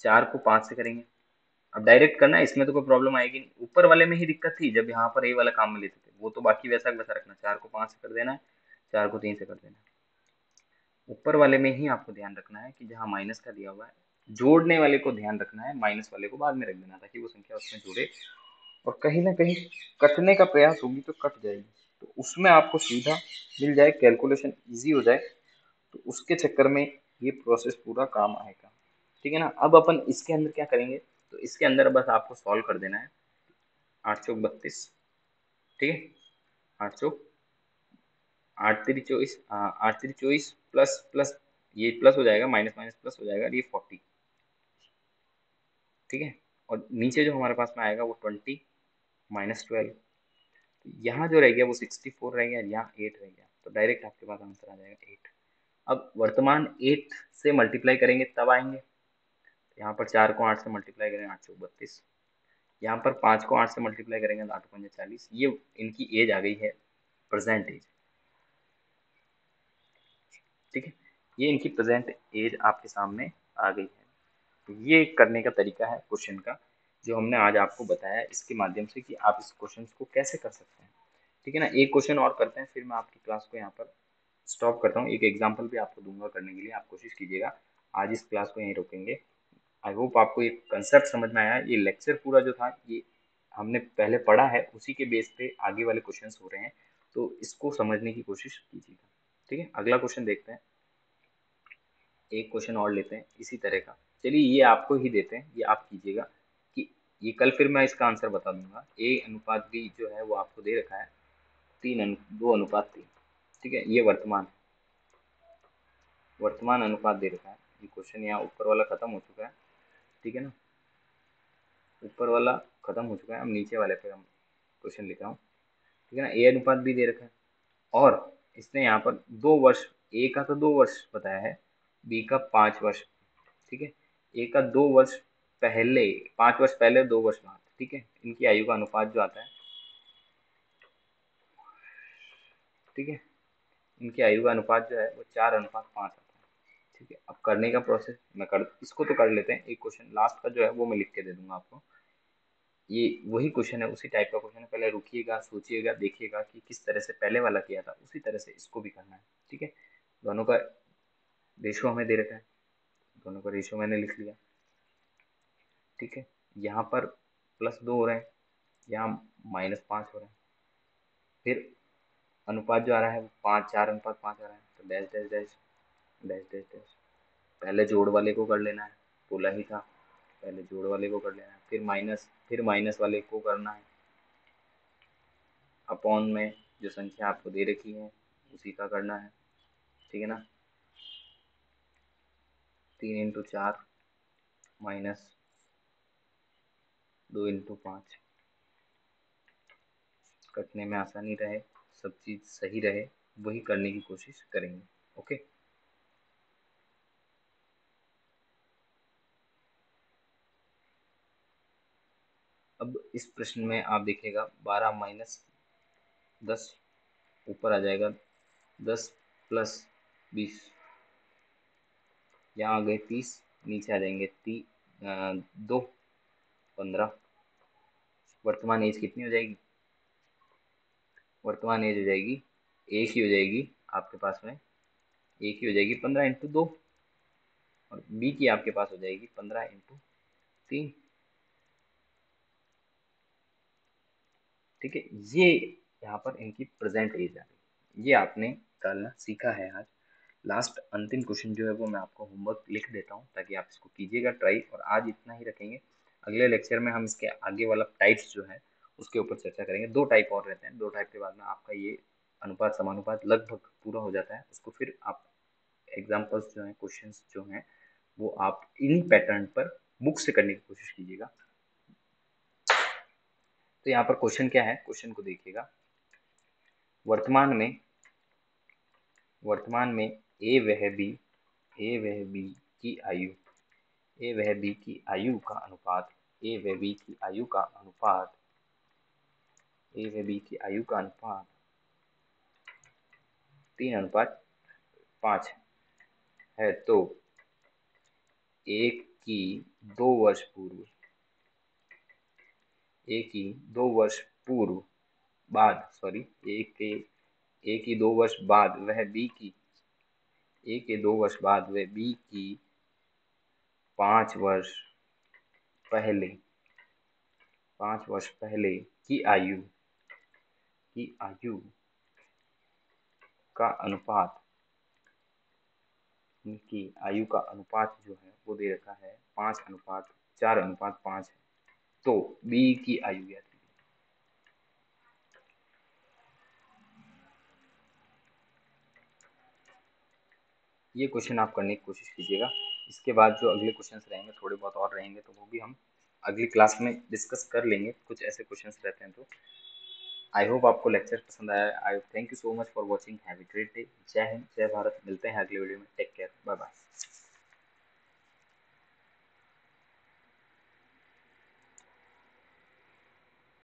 4 को 5 से करेंगे। अब डायरेक्ट करना है, इसमें तो कोई प्रॉब्लम आएगी नहीं। ऊपर वाले में ही दिक्कत थी, जब यहाँ पर ए वाला काम में लेते थे, वो तो बाकी वैसा का वैसा रखना, 4 को 5 से कर देना है, 4 को 3 से कर देना है। ऊपर वाले में ही आपको ध्यान रखना है कि जहाँ माइनस का दिया हुआ है, जोड़ने वाले को ध्यान रखना है, माइनस वाले को बाद में रख देना, ताकि वो संख्या उसमें जुड़े, और कहीं ना कहीं कटने का प्रयास होगी तो कट जाएगी, तो उसमें आपको सीधा मिल जाए, कैलकुलेशन इजी हो जाए, तो उसके चक्कर में ये प्रोसेस पूरा काम आएगा, ठीक है ना। अब अपन इसके अंदर क्या करेंगे, तो इसके अंदर बस आपको सॉल्व कर देना है। 8 चौक 32, ठीक है, 8 चौक 8 3 24, 8 3 24 प्लस प्लस, ये प्लस हो जाएगा, माइनस माइनस प्लस हो जाएगा, ये 40, ठीक है। और नीचे जो हमारे पास में आएगा वो 20 - 12, यहाँ जो रह गया वो 64 रह गया, यहाँ 8 रह गया, तो डायरेक्ट आपके पास आंसर आ जाएगा 8। अब वर्तमान 8 से मल्टीप्लाई करेंगे तब आएंगे, यहाँ पर 4 को 8 से मल्टीप्लाई करेंगे, 8 चौक 32, यहाँ पर 5 को 8 से मल्टीप्लाई करेंगे तो 8 5 40, ये इनकी एज आ गई है, प्रेजेंट एज, ठीक है। ये इनकी प्रेजेंट एज आपके सामने आ गई है। तो ये करने का तरीका है क्वेश्चन का, जो हमने आज आपको बताया, इसके माध्यम से कि आप इस क्वेश्चन को कैसे कर सकते हैं, ठीक है ना। एक क्वेश्चन और करते हैं, फिर मैं आपकी क्लास को यहाँ पर स्टॉप करता हूँ। एक एग्जाम्पल भी आपको दूंगा करने के लिए, आप कोशिश कीजिएगा। आज इस क्लास को यहीं रोकेंगे। आई होप आपको ये कंसेप्ट समझ में आया। ये लेक्चर पूरा जो था ये हमने पहले पढ़ा है, उसी के बेस पे आगे वाले क्वेश्चंस हो रहे हैं, तो इसको समझने की कोशिश कीजिएगा, ठीक है। अगला क्वेश्चन देखते हैं, एक क्वेश्चन और लेते हैं इसी तरह का। चलिए ये आपको ही देते हैं, ये आप कीजिएगा, कि ये कल फिर मैं इसका आंसर बता दूंगा। ए अनुपात बी जो है वो आपको दे रखा है 2:3, ठीक है। ये वर्तमान अनुपात दे रखा है। ये क्वेश्चन यहाँ ऊपर वाला खत्म हो चुका है, ठीक है ना, ऊपर वाला खत्म हो चुका है। अब नीचे वाले पे हम क्वेश्चन लिख रहा हूँ, ठीक है ना। ए अनुपात भी दे रखा है, और इसने यहाँ पर 2 वर्ष, ए का तो 2 वर्ष बताया है, बी का 5 वर्ष, ठीक है। ए का 2 वर्ष पहले, 5 वर्ष पहले, 2 वर्ष बाद, ठीक है, इनकी आयु का अनुपात जो आता है, ठीक है, इनकी आयु का अनुपात जो है वो 4:5 आता है। ठीक है, अब करने का प्रोसेस मैं कर इसको तो कर लेते हैं। एक क्वेश्चन लास्ट का जो है वो मैं लिख के दे दूंगा आपको। ये वही क्वेश्चन है, उसी टाइप का क्वेश्चन है। पहले रुकिएगा, सोचिएगा, देखिएगा कि किस तरह से पहले वाला किया था उसी तरह से इसको भी करना है। ठीक है, दोनों का रेशो हमें दे रखा है, दोनों का रेशो मैंने लिख लिया। ठीक है, यहाँ पर +2 हो रहे हैं, यहाँ -5 हो रहे हैं। फिर अनुपात जो आ रहा है वो 4:5 आ रहा है, तो dash dash dash dash dash dash. पहले जोड़ वाले को कर लेना है, बोला ही था, पहले जोड़ वाले को कर लेना है, फिर माइनस वाले को करना है, अपॉन में जो संख्या आपको दे रखी है उसी का करना है। ठीक है ना, 3 × 4 -2 × 5। कटने में आसानी रहे, सब चीज़ सही रहे, वही करने की कोशिश करेंगे। ओके, अब इस प्रश्न में आप देखिएगा 12 - 10 ऊपर आ जाएगा, 10 + 20, यहाँ आ गए 30, नीचे आ जाएंगे 2 15। वर्तमान एज कितनी हो जाएगी? वर्तमान एज हो जाएगी, एक ही हो जाएगी आपके पास में, एक ही हो जाएगी 15 × 2, और बी की आपके पास हो जाएगी 15 × 3। ठीक है, ये यहाँ पर इनकी प्रेजेंट एज आ गई। ये आपने डालना सीखा है आज। लास्ट अंतिम क्वेश्चन जो है वो मैं आपको होमवर्क लिख देता हूँ ताकि आप इसको कीजिएगा ट्राई, और आज इतना ही रखेंगे। अगले लेक्चर में हम इसके आगे वाला टाइप्स जो है उसके ऊपर चर्चा करेंगे। 2 टाइप और रहते हैं, 2 टाइप के बाद में आपका ये अनुपात समानुपात लगभग पूरा हो जाता है। उसको फिर आप एग्जाम्पल्स जो हैं, क्वेश्चंस जो हैं, वो आप इन पैटर्न पर बुक से करने की कोशिश कीजिएगा। तो यहाँ पर क्वेश्चन क्या है, क्वेश्चन को देखिएगा। वर्तमान में ए वह बी की आयु, ए वह बी की आयु का अनुपात, ए वह बी की आयु का अनुपात, ए वह बी की आयु का अनुपात 3:5 है। तो एक की 2 वर्ष पूर्व, एक की 2 वर्ष पूर्व बाद, सॉरी, एक की 2 वर्ष बाद वह बी की, एक के 2 वर्ष बाद वह बी की 5 वर्ष पहले, 5 वर्ष पहले की आयु का अनुपात, उनकी आयु का अनुपात जो है वो दे रखा है 5:4:5 है। तो बी की आयु क्या थी? ये क्वेश्चन आप करने की कोशिश कीजिएगा। इसके बाद जो अगले क्वेश्चंस रहेंगे, थोड़े बहुत और रहेंगे, तो वो भी हम अगली क्लास में डिस्कस कर लेंगे। कुछ ऐसे क्वेश्चंस रहते हैं। तो आई होप आपको लेक्चर पसंद आया। I thank you so much for watching. Have a great day. जय हिंद, जय भारत। मिलते हैं अगले वीडियो में। Take care, bye bye.